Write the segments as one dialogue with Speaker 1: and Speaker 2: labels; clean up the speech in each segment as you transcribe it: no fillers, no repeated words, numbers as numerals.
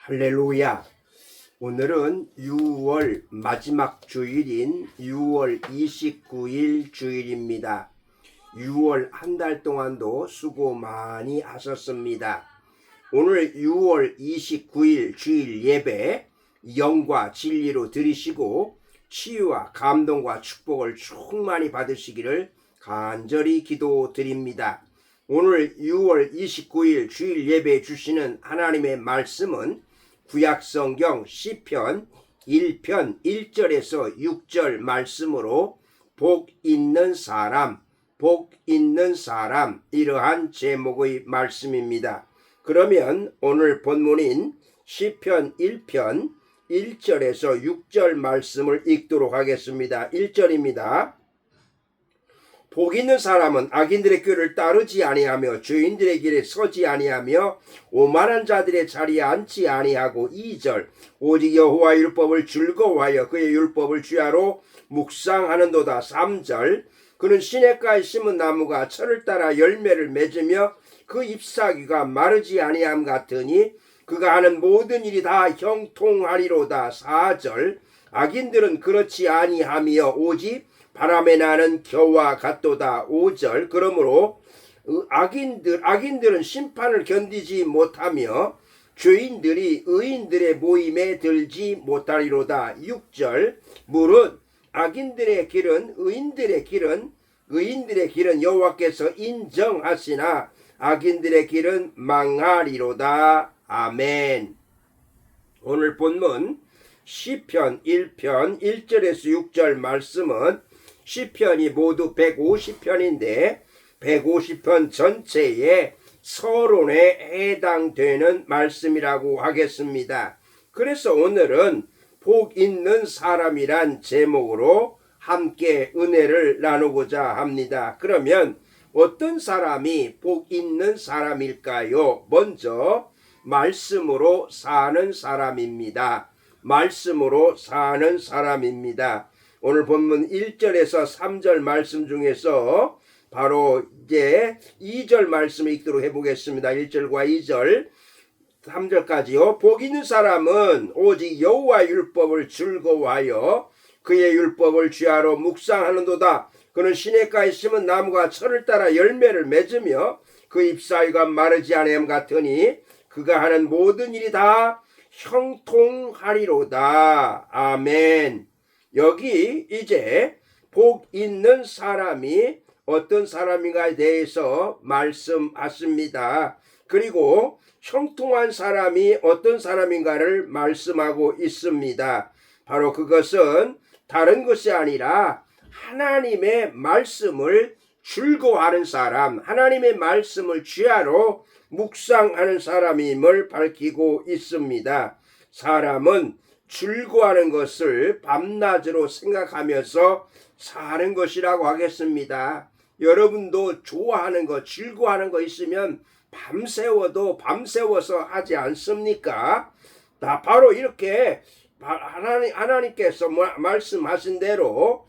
Speaker 1: 할렐루야. 오늘은 6월 마지막 주일인 6월 29일 주일입니다. 6월 한 달 동안도 수고 많이 하셨습니다. 오늘 6월 29일 주일 예배 영과 진리로 드리시고 치유와 감동과 축복을 충만히 받으시기를 간절히 기도드립니다. 오늘 6월 29일 주일 예배에 주시는 하나님의 말씀은 구약성경 시편 1편 1절에서 6절 말씀으로 복 있는 사람, 복 있는 사람, 이러한 제목의 말씀입니다. 그러면 오늘 본문인 시편 1편 1절에서 6절 말씀을 읽도록 하겠습니다. 1절입니다. 복 있는 사람은 악인들의 꾀를 따르지 아니하며 죄인들의 길에 서지 아니하며 오만한 자들의 자리에 앉지 아니하고 2절 오직 여호와의 율법을 즐거워하여 그의 율법을 주야로 묵상하는도다. 3절 그는 시냇가에 심은 나무가 철을 따라 열매를 맺으며 그 잎사귀가 마르지 아니함 같으니 그가 하는 모든 일이 다 형통하리로다. 4절 악인들은 그렇지 아니하며 오직 바람에 나는 겨와 같도다. 5절 그러므로 악인들은 심판을 견디지 못하며 죄인들이 의인들의 모임에 들지 못하리로다. 6절 무릇 악인들의 길은 의인들의 길은 여호와께서 인정하시나 악인들의 길은 망하리로다. 아멘. 오늘 본문 시편 1편 1절에서 6절 말씀은 시편이 모두 150편인데 150편 전체의 서론에 해당되는 말씀이라고 하겠습니다. 그래서 오늘은 복 있는 사람이란 제목으로 함께 은혜를 나누고자 합니다. 그러면 어떤 사람이 복 있는 사람일까요? 먼저 말씀으로 사는 사람입니다. 말씀으로 사는 사람입니다. 오늘 본문 1절에서 3절 말씀 중에서 바로 이제 2절 말씀을 읽도록 해보겠습니다. 1절과 2절 3절까지요. 복 있는 사람은 오직 여호와의 율법을 즐거워하여 그의 율법을 주야로 묵상하는도다. 그는 시냇가에 심은 나무가 철을 따라 열매를 맺으며 그 잎사귀가 마르지 아니함 같으니 그가 하는 모든 일이 다 형통하리로다. 아멘. 여기 이제 복 있는 사람이 어떤 사람인가에 대해서 말씀하십니다. 그리고 형통한 사람이 어떤 사람인가를 말씀하고 있습니다. 바로 그것은 다른 것이 아니라 하나님의 말씀을 즐거워하는 사람, 하나님의 말씀을 주야로 묵상하는 사람임을 밝히고 있습니다. 사람은 즐거워하는 것을 밤낮으로 생각하면서 사는 것이라고 하겠습니다. 여러분도 좋아하는 것, 즐거워하는 거 있으면 밤새워서 하지 않습니까? 다 바로 이렇게 하나님께서 말씀하신 대로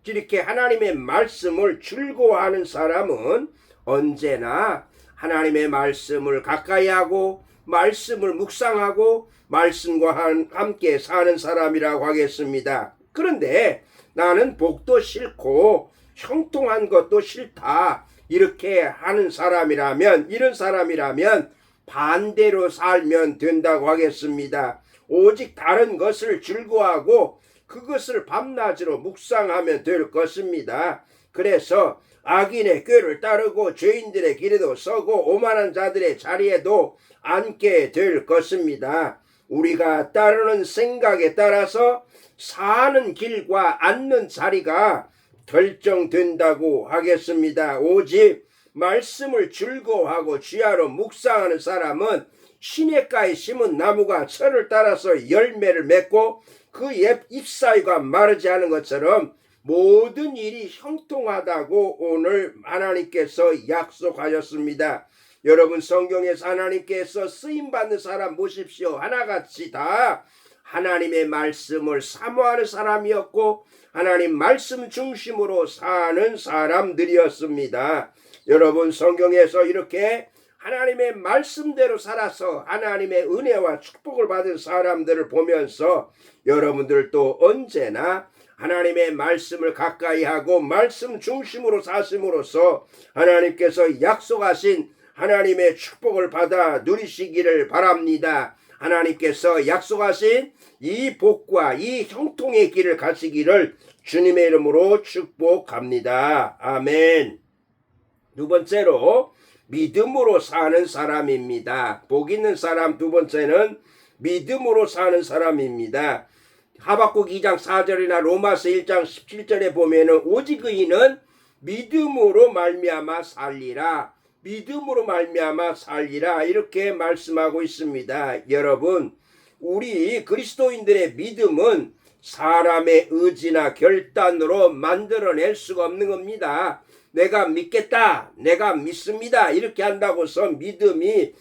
Speaker 1: 이렇게 하나님의 말씀을 즐거워하는 사람은 언제나 하나님의 말씀을 가까이 하고 말씀을 묵상하고 말씀과 함께 사는 사람이라고 하겠습니다. 그런데 나는 복도 싫고 형통한 것도 싫다 이렇게 하는 사람이라면, 이런 사람이라면 반대로 살면 된다고 하겠습니다. 오직 다른 것을 즐거워하고 그것을 밤낮으로 묵상하면 될 것입니다. 그래서 악인의 꾀를 따르고 죄인들의 길에도 서고 오만한 자들의 자리에도 앉게 될 것입니다. 우리가 따르는 생각에 따라서 사는 길과 앉는 자리가 결정된다고 하겠습니다. 오직 말씀을 즐거워하고 주야로 묵상하는 사람은 시냇가에 심은 나무가 철을 따라서 열매를 맺고 그 잎사귀가 마르지 않은 것처럼 모든 일이 형통하다고 오늘 하나님께서 약속하셨습니다. 여러분 성경에서 하나님께서 쓰임받는 사람 보십시오. 하나같이 다 하나님의 말씀을 사모하는 사람이었고 하나님 말씀 중심으로 사는 사람들이었습니다. 여러분 성경에서 이렇게 하나님의 말씀대로 살아서 하나님의 은혜와 축복을 받은 사람들을 보면서 여러분들도 언제나 하나님의 말씀을 가까이 하고 말씀 중심으로 사심으로써 하나님께서 약속하신 하나님의 축복을 받아 누리시기를 바랍니다. 하나님께서 약속하신 이 복과 이 형통의 길을 가시기를 주님의 이름으로 축복합니다. 아멘. 두 번째로 믿음으로 사는 사람입니다. 복 있는 사람 두 번째는 믿음으로 사는 사람입니다. 하박국 2장 4절이나 로마서 1장 17절에 보면은 오직 의인은 믿음으로 말미암아 살리라. 믿음으로 말미암아 살리라. 이렇게 말씀하고 있습니다. 여러분, 우리 그리스도인들의 믿음은 사람의 의지나 결단으로 만들어낼 수가 없는 겁니다. 내가 믿겠다, 내가 믿습니다, 이렇게 한다고 해서 믿음이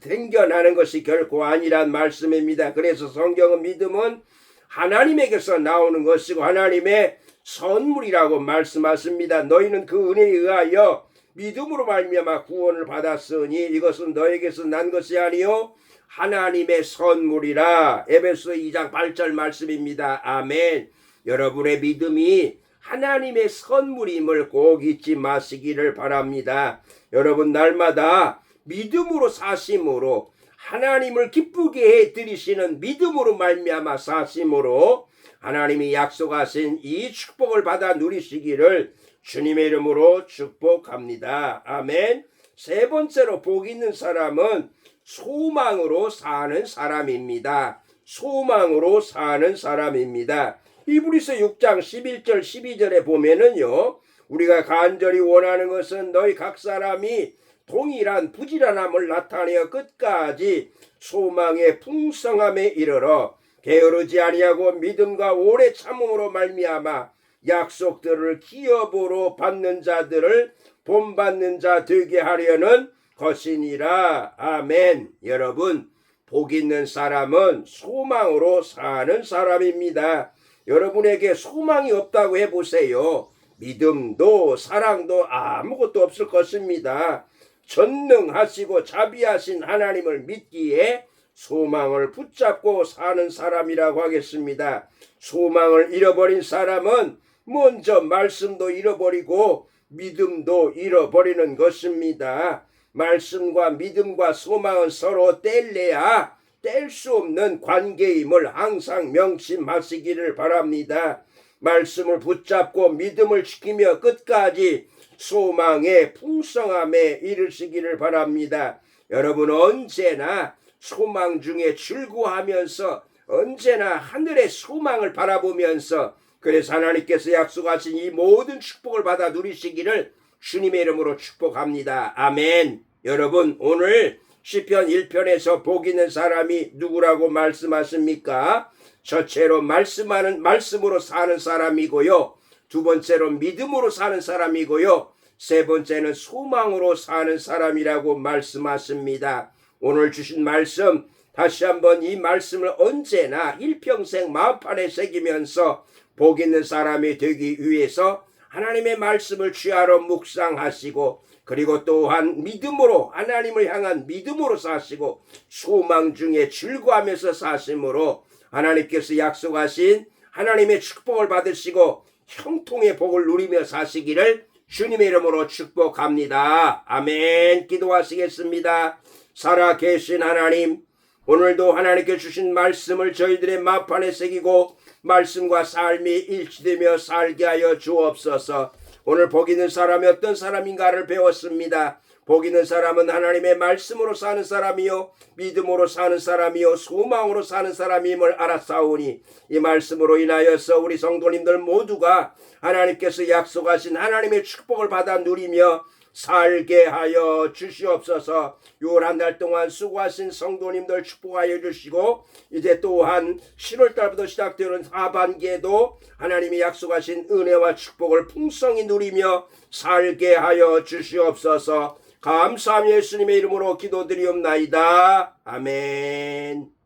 Speaker 1: 생겨나는 것이 결코 아니란 말씀입니다. 그래서 성경은 믿음은 하나님에게서 나오는 것이고 하나님의 선물이라고 말씀하십니다. 너희는 그 은혜에 의하여 믿음으로 말미암아 구원을 받았으니 이것은 너에게서 난 것이 아니요 하나님의 선물이라. 에베소 2장 8절 말씀입니다. 아멘. 여러분의 믿음이 하나님의 선물임을 꼭 잊지 마시기를 바랍니다. 여러분 날마다 믿음으로 사심으로 하나님을 기쁘게 해드리시는 믿음으로 말미암아 사심으로 하나님이 약속하신 이 축복을 받아 누리시기를 주님의 이름으로 축복합니다. 아멘. 세 번째로 복 있는 사람은 소망으로 사는 사람입니다. 소망으로 사는 사람입니다. 히브리서 6장 11절 12절에 보면은요, 우리가 간절히 원하는 것은 너희 각 사람이 동일한 부지런함을 나타내어 끝까지 소망의 풍성함에 이르러 게으르지 아니하고 믿음과 오래 참음으로 말미암아 약속들을 기업으로 받는 자들을 본받는 자 되게 하려는 것이니라. 아멘. 여러분, 복 있는 사람은 소망으로 사는 사람입니다. 여러분에게 소망이 없다고 해보세요. 믿음도 사랑도 아무것도 없을 것입니다. 전능하시고 자비하신 하나님을 믿기에 소망을 붙잡고 사는 사람이라고 하겠습니다. 소망을 잃어버린 사람은 먼저 말씀도 잃어버리고 믿음도 잃어버리는 것입니다. 말씀과 믿음과 소망은 서로 뗄래야 뗄 수 없는 관계임을 항상 명심하시기를 바랍니다. 말씀을 붙잡고 믿음을 지키며 끝까지 소망의 풍성함에 이르시기를 바랍니다. 여러분 언제나 소망 중에 즐거워하면서 언제나 하늘의 소망을 바라보면서 그래서 하나님께서 약속하신 이 모든 축복을 받아 누리시기를 주님의 이름으로 축복합니다. 아멘. 여러분 오늘 시편 1편에서 복 있는 사람이 누구라고 말씀하십니까? 첫째로 말씀으로 사는 사람이고요. 두 번째로 믿음으로 사는 사람이고요. 세 번째는 소망으로 사는 사람이라고 말씀하십니다. 오늘 주신 말씀 다시 한번 이 말씀을 언제나 일평생 마음판에 새기면서 복 있는 사람이 되기 위해서 하나님의 말씀을 취하러 묵상하시고 그리고 또한 믿음으로 하나님을 향한 믿음으로 사시고 소망 중에 즐거워하면서 사심으로 하나님께서 약속하신 하나님의 축복을 받으시고 형통의 복을 누리며 사시기를 주님의 이름으로 축복합니다. 아멘. 기도하시겠습니다. 살아계신 하나님, 오늘도 하나님께 주신 말씀을 저희들의 마음판에 새기고 말씀과 삶이 일치되며 살게 하여 주옵소서. 오늘 복 있는 사람이 어떤 사람인가를 배웠습니다. 복 있는 사람은 하나님의 말씀으로 사는 사람이요 믿음으로 사는 사람이요 소망으로 사는 사람임을 알았사오니 이 말씀으로 인하여서 우리 성도님들 모두가 하나님께서 약속하신 하나님의 축복을 받아 누리며 살게 하여 주시옵소서. 한 달 동안 수고하신 성도님들 축복하여 주시고 이제 또한 10월달부터 시작되는 하반기에도 하나님이 약속하신 은혜와 축복을 풍성히 누리며 살게 하여 주시옵소서. 감사하며 예수님의 이름으로 기도드리옵나이다. 아멘.